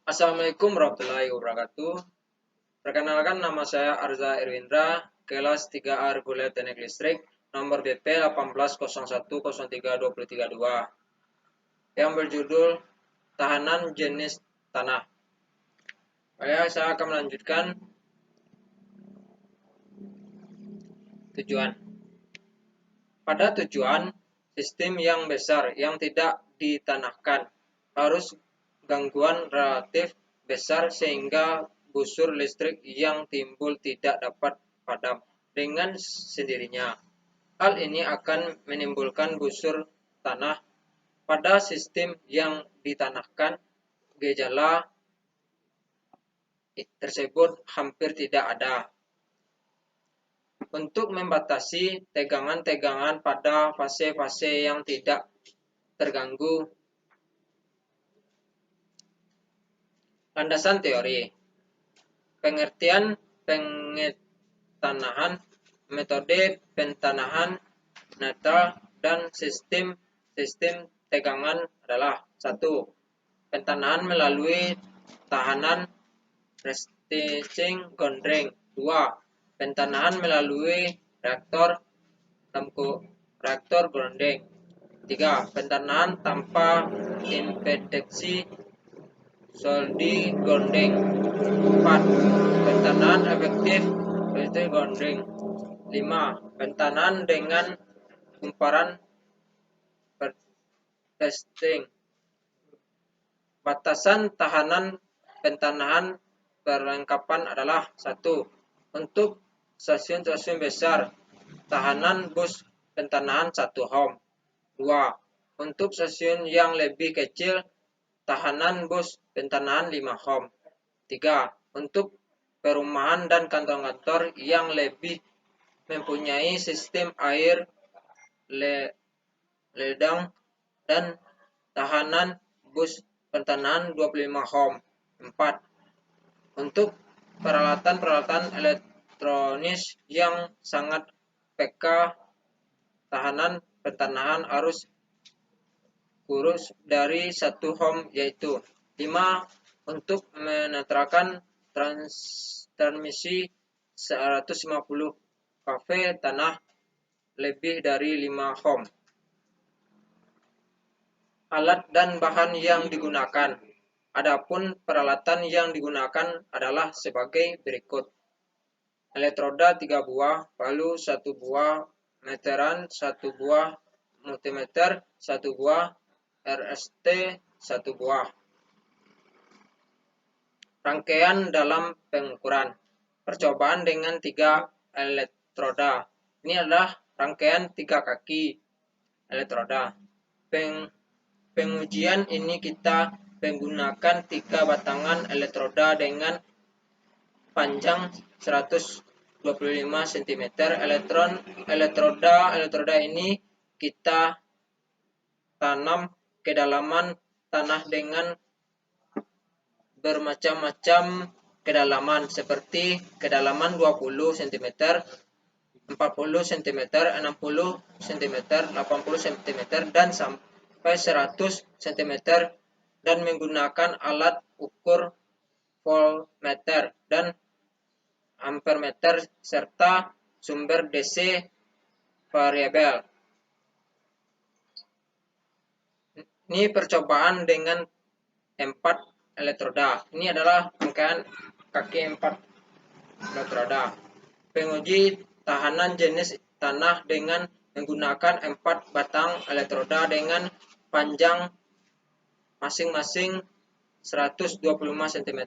Assalamualaikum warahmatullahi wabarakatuh. Perkenalkan, nama saya Arza Irwindra, kelas 3A Reguler Teknik Listrik, nomor BP 1801032332, yang berjudul Tahanan Jenis Tanah. Saya akan melanjutkan tujuan. Pada tujuan, sistem yang besar yang tidak ditanahkan harus gangguan relatif besar sehingga busur listrik yang timbul tidak dapat padam dengan sendirinya. Hal ini akan menimbulkan busur tanah. Pada sistem yang ditanahkan, gejala tersebut hampir tidak ada. Untuk membatasi tegangan-tegangan pada fase-fase yang tidak terganggu. Landasan teori. Pengertian pengetanahan, metode pentanahan netral dan sistem tegangan adalah: 1. Pentanahan melalui tahanan resisting gondreng. 2. Pentanahan melalui reaktor gondreng. 3. Pentanahan tanpa impedisi soldi gondreng. 4. Pentanahan efektif gondreng. 5. Pentanahan dengan kumparan testing. Batasan tahanan pentanahan perlengkapan adalah: 1. Untuk stasiun-stasiun besar, tahanan bus pentanahan 1 ohm. 2. Untuk stasiun yang lebih kecil, tahanan bus pentanahan 5 ohm. 3. Untuk perumahan dan kantor-kantor yang lebih mempunyai sistem air ledang dan tahanan bus pentanahan 25 ohm. 4. Untuk peralatan-peralatan elektronis yang sangat pk, tahanan pentanahan harus kurus dari 1 ohm, yaitu 5. Untuk menetralkan transmisi 150 kV tanah lebih dari 5 ohm. Alat dan bahan yang digunakan. Adapun peralatan yang digunakan adalah sebagai berikut: elektroda 3 buah, palu 1 buah, meteran 1 buah, multimeter 1 buah, RST 1 buah. Rangkaian dalam pengukuran. Percobaan dengan 3 elektroda. Ini adalah rangkaian 3 kaki elektroda. Pengujian ini kita menggunakan 3 batangan elektroda dengan panjang 125 cm. Elektroda ini kita tanam kedalaman tanah dengan bermacam-macam kedalaman, seperti kedalaman 20 cm, 40 cm, 60 cm, 80 cm, dan sampai 100 cm, dan menggunakan alat ukur voltmeter dan ampermeter serta sumber DC variabel. Ini percobaan dengan 4 elektroda. Ini adalah rangkaian kaki 4 elektroda. Penguji tahanan jenis tanah dengan menggunakan 4 batang elektroda dengan panjang masing-masing 125 cm.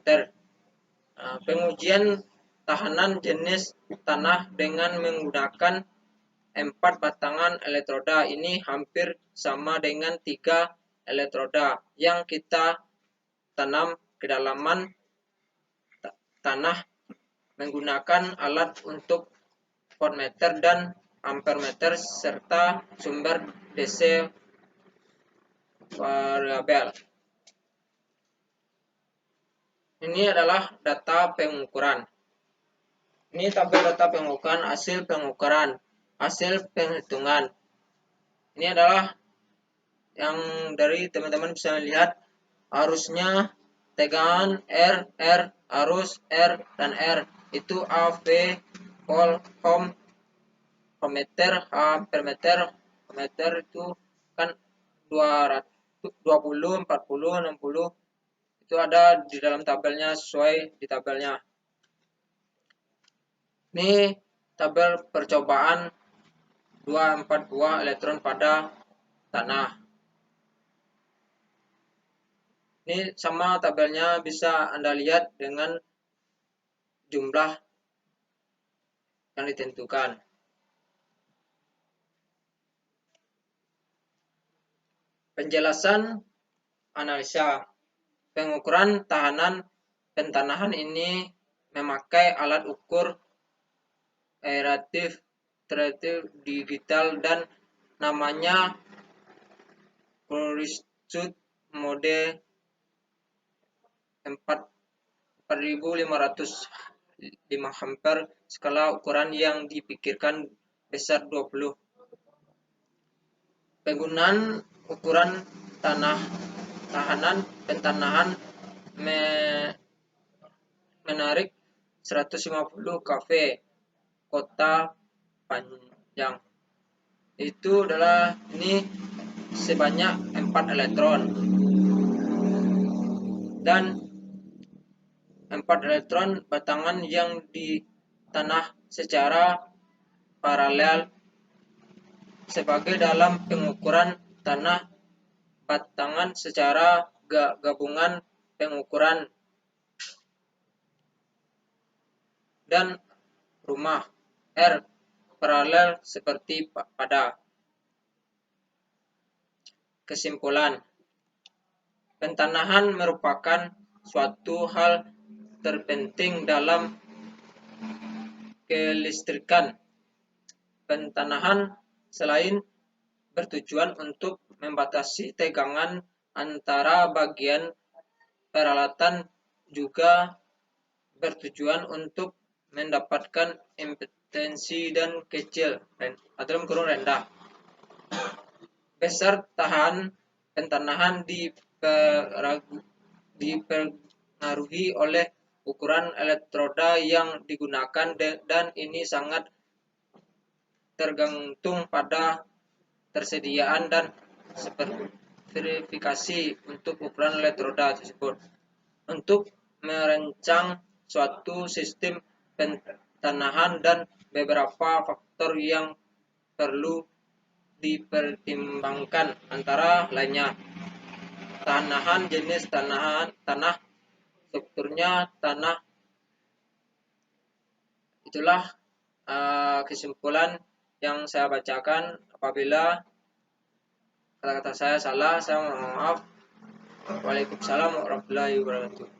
Pengujian tahanan jenis tanah dengan menggunakan 4 batangan elektroda ini hampir sama dengan 3 elektroda yang kita tanam kedalaman tanah menggunakan alat untuk voltmeter dan ampermeter serta sumber DC variabel. Ini adalah data pengukuran. Ini tabel data pengukuran, hasil pengukuran, hasil penghitungan. Ini adalah yang dari teman-teman bisa lihat, harusnya tegangan R, arus R dan R. Itu A, V, volt, ohm, meter, H per meter. Meter itu kan 20, 40, 60. Itu ada di dalam tabelnya, sesuai di tabelnya. Ini tabel percobaan 24 buah elektron pada tanah. Ini sama tabelnya bisa Anda lihat dengan jumlah yang ditentukan. Penjelasan analisa. Pengukuran tahanan pentanahan ini memakai alat ukur aeratif digital dan namanya Fluoroscope mode 4505 ampere, skala ukuran yang dipikirkan besar 20. Penggunaan ukuran tahanan pentanahan menarik 150 kV kota panjang. Itu adalah ini sebanyak 4 elektron. Dan 4 elektron batangan yang ditanah secara paralel sebagai dalam pengukuran tanah batangan secara gabungan pengukuran dan rumah R paralel seperti pada. Kesimpulan, pentanahan merupakan suatu hal terpenting dalam kelistrikan. Pentanahan selain bertujuan untuk membatasi tegangan antara bagian peralatan juga bertujuan untuk mendapatkan impedansi dan kecil atau rendah. Besar tahan pentanahan dipengaruhi oleh ukuran elektroda yang digunakan dan ini sangat tergantung pada tersediaan dan verifikasi untuk ukuran elektroda tersebut. Untuk merancang suatu sistem pentanahan dan beberapa faktor yang perlu dipertimbangkan antara lainnya tahanan, jenis tanah, strukturnya tanah. Itulah kesimpulan yang saya bacakan. Apabila kata-kata saya salah, saya mohon maaf. Waalaikumsalam warahmatullahi wabarakatuh.